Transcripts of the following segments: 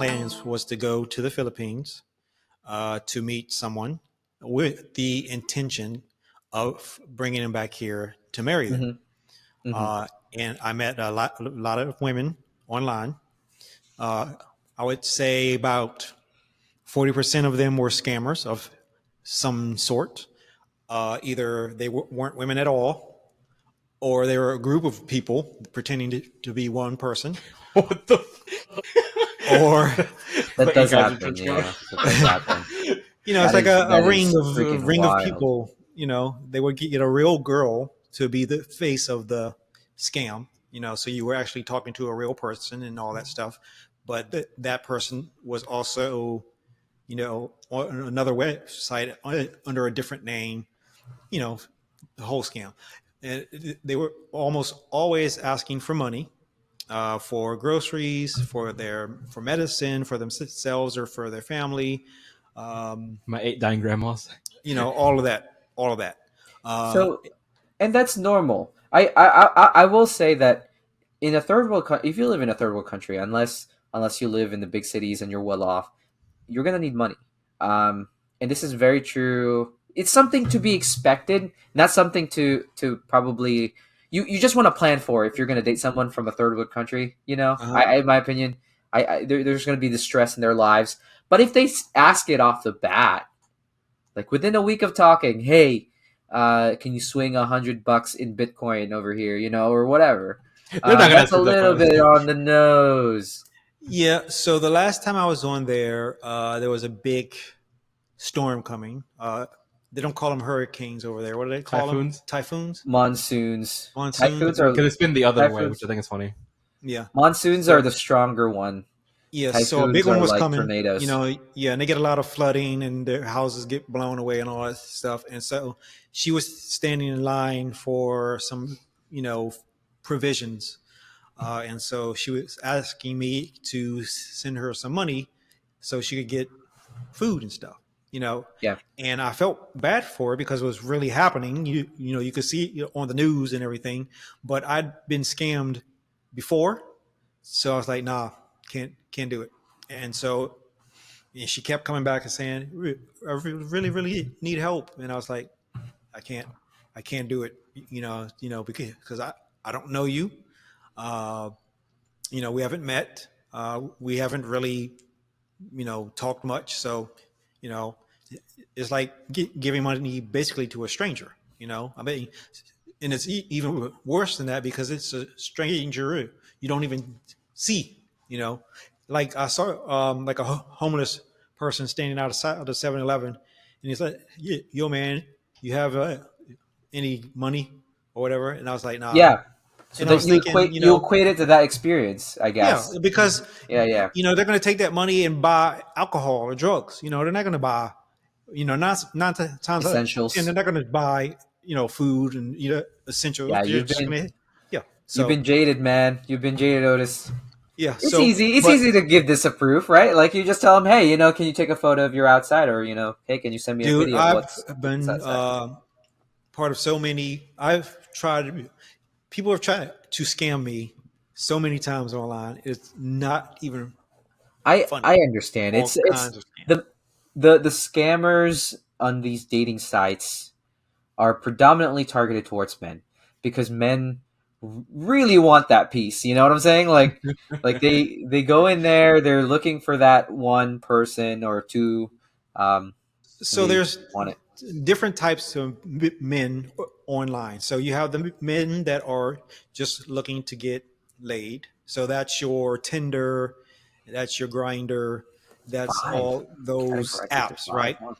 plans was to go to the Philippines to meet someone with the intention of bringing them back here to marry them. Mm-hmm. Mm-hmm. Uh, and I met a lot of women online. Uh, I would say about 40% of them were scammers of some sort. Either they weren't women at all, or they were a group of people pretending to be one person, What the? or That But you does guys are happen. just Yeah, that does happen. it's like That a ring is of freaking wild. people. They would get a real girl to be the face of the scam. So you were actually talking to a real person and all that stuff, but that person was also on another website under a different name. The whole scam. And they were almost always asking for money for groceries, for medicine, for themselves or for their family. My 8 dying grandmas. All of that. So, and that's normal. I will say that in a third world, if you live in a third world country, unless you live in the big cities and you're well off, you're gonna need money. And this is very true. It's something to be expected, not something to probably you just want to plan for if you're gonna date someone from a third world country. In my opinion, there's gonna be the stress in their lives. But if they ask it off the bat, like within a week of talking, hey, can you swing $100 in Bitcoin over here, or whatever? They're not gonna That's ask a you that little question. bit on the nose. Yeah. So the last time I was on there was a big storm coming. They don't call them hurricanes over there. What do they call Typhoons? them? Typhoons? Monsoons. Monsoons? Because it's been the other way, typhoons. which I think is funny. Yeah. Monsoons are the stronger one. Yeah, so a Typhoons big one are was like coming. tornadoes. And they get a lot of flooding and their houses get blown away and all that stuff. And so she was standing in line for some, provisions. And so she was asking me to send her some money so she could get food and stuff. Yeah. And I felt bad for her because it was really happening. You could see it on the news and everything, but I'd been scammed before, so I was like, nah, can't do it. And so she kept coming back and saying, I really, really need help. And I was like, I can't do it. Because I don't know you. We haven't met. We haven't really, talked much. So, it's like giving money basically to a stranger. I mean, and it's even worse than that because it's a stranger you don't even see. Like I saw like a homeless person standing outside of the 7-Eleven, and he's like, "Yo, man, you have any money or whatever?" And I was like, "Nah." Yeah. So And I that was thinking, you equate it to that experience, I guess. yeah, because Yeah. they're going to take that money and buy alcohol or drugs. They're not going to buy, not times Essentials. and they're not going to buy, food and essentials. Yeah, They're just gonna, yeah. So You've been jaded, man. You've been jaded, Otis. yeah, It's so easy. It's but, easy to give this a proof, right? Like you just tell them, hey, can you take a photo of your outside, or hey, can you send me a dude, video of I've what's been outside? part of so many. People have tried to scam me so many times online. It's not even funny. I understand. All It's kinds of scams. the scammers on these dating sites are predominantly targeted towards men because men really want that piece. You know what I'm saying? Like they go in there, they're looking for that one person or two. So They there's want it. different types of men online. So you have the men that are just looking to get laid. So that's your Tinder, that's your Grinder, that's all those Categorized into apps, five, right? huh?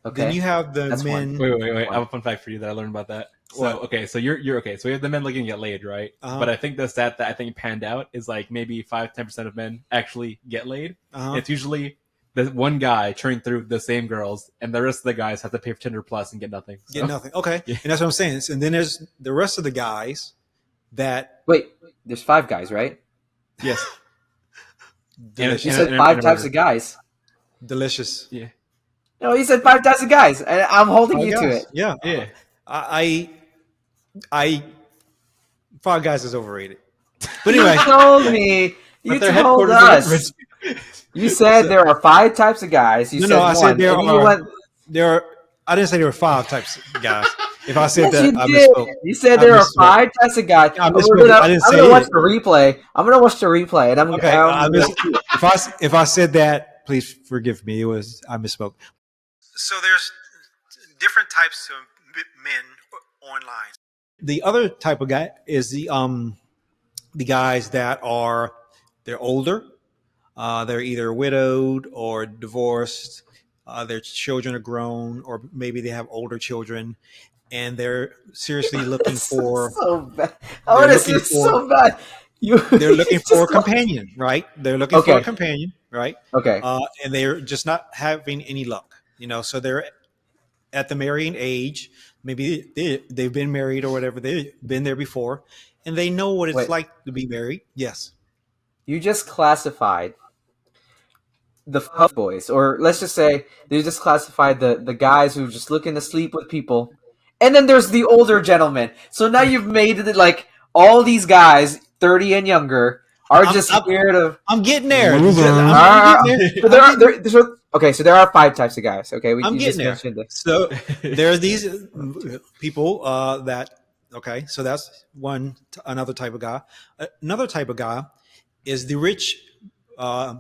Then Okay. you have the That's men. one. Wait. I have a fun fact for you that I learned about that. So What? okay, so you're okay. So we have the men looking to get laid, right? Uh-huh. But I think the stat that I think panned out is like maybe 5-10% of men actually get laid. Uh-huh. It's usually the one guy churning through the same girls, and the rest of the guys have to pay for Tinder Plus and get nothing. So. Get nothing. Okay. Yeah. And that's what I'm saying. And then there's the rest of the guys that Wait, there's 5 guys, right? Yes. delicious. You And- said and- 5 and- types of guys. delicious. Yeah. No, you said 5 types of guys, and I'm holding Five you to guys. it. Yeah. Yeah. I Five Guys is overrated. But anyway, You told me. You But they're told headquarters in us. Richmond. You said So, there are 5 types of guys. You no, said I said one, and then you went. there are. I didn't say there were five types of guys. If I said Yes, you that, I did. misspoke. You said I there are misspoke. 5 types of guys. I And we're misspoke. gonna. I didn't I'm say gonna watch it. the replay. I'm gonna watch the replay, and Okay, I'm gonna see it. if I said that, please forgive me. It was I misspoke. So there's different types of men online. The other type of guy is the guys that are they're older. They're either widowed or divorced. Their children are grown, or maybe they have older children, and they're seriously looking It's for so bad. I they're want to see looking it for so bad. You, they're you looking for just a companion, right? They're looking for a okay. companion, right? Okay. And they're just not having any luck, so they're at the marrying age. Maybe they've been married or whatever. They've been there before, and they know what it's Wait. like to be married. Yes. You just classified the fuck boys, or let's just say they just classified the guys who just looking to sleep with people, and then there's the older gentlemen. So now you've made it like all these guys, 30 and younger, are I'm, just I'm, scared of. I'm getting there. Loser. I'm getting there. So I'm there are getting there. okay. So there are 5 types of guys. Okay, I'm you getting just there. mentioned it. So there are these people that okay. So that's another type of guy. Another type of guy is the rich uh,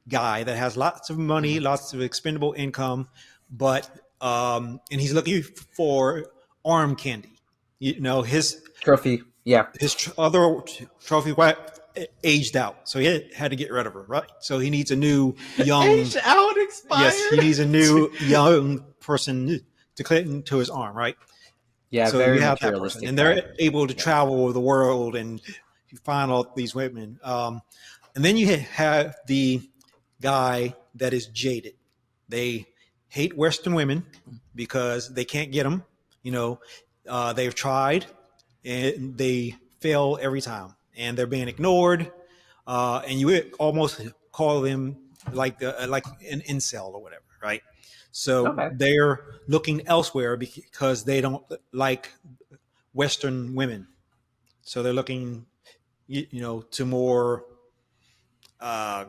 guy that has lots of money, lots of expendable income, but and he's looking for arm candy. His Trophy. Yeah. other trophy wife aged out, so he had to get rid of her. Right, so he needs a new young. Age out Yes, he expired. needs a new young person to cling to his arm. Right, Yeah. so you Very have that person, materialistic and guy. they're able to Yeah. travel the world and find all these women. And then you have the guy that is jaded. They hate Western women because they can't get them. They've tried and they fail every time, and they're being ignored. And you would almost call them like an incel or whatever, right? So Okay. they're looking elsewhere because they don't like Western women. So they're looking, to more uh,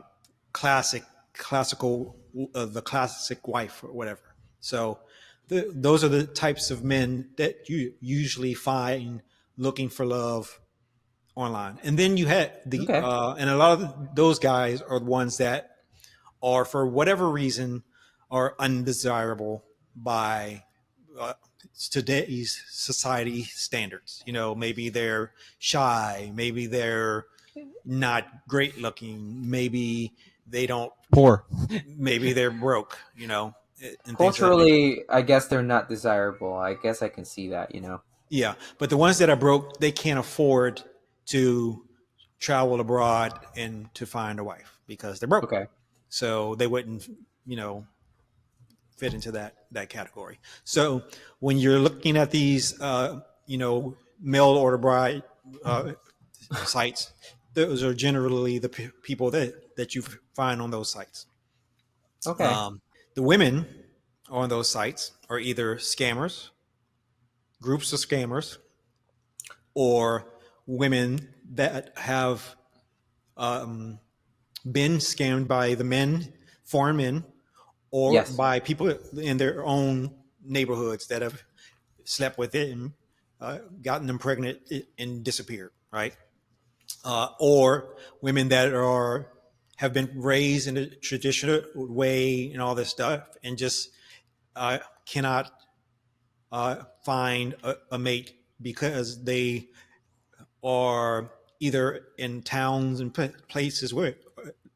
classical, the classic wife or whatever. So those are the types of men that you usually find looking for love online. And then you had Okay. and a lot of those guys are the ones that are, for whatever reason, are undesirable by uh, today's society standards. Maybe they're shy, maybe they're not great looking, maybe they don't, Poor. maybe they're broke, and things of that nature. Culturally, I guess they're not desirable. I guess I can see that. Yeah, but the ones that are broke, they can't afford to travel abroad and to find a wife because they're broke. Okay. So they wouldn't, you know, fit into that category. So when you're looking at these, mail order bride uh, sites, those are generally the people that you find on those sites. Okay. Um, the women on those sites are either scammers, groups of scammers, or women that have um, been scammed by the men, foreign men, or Yes. by people in their own neighborhoods that have slept with it and gotten them pregnant and disappeared, right? Or women that have been raised in a traditional way and all this stuff, and just cannot find a mate because they are either in towns and places where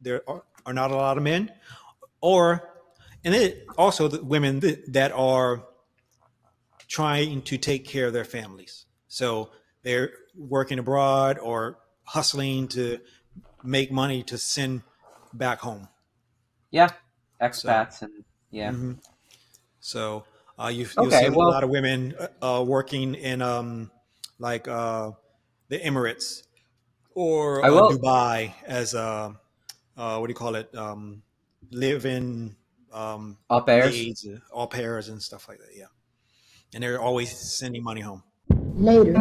there are not a lot of men, or and it also the women that are trying to take care of their families. So they're working abroad or hustling to make money to send back home. Yeah. So, Expats and yeah. hmm so you'll see Okay. a Well, lot of women working in like the Emirates or I will. Dubai as what do you call it? Live-in Au pairs. maids, au pairs, and stuff like that. Yeah, and they're always sending money home. Later.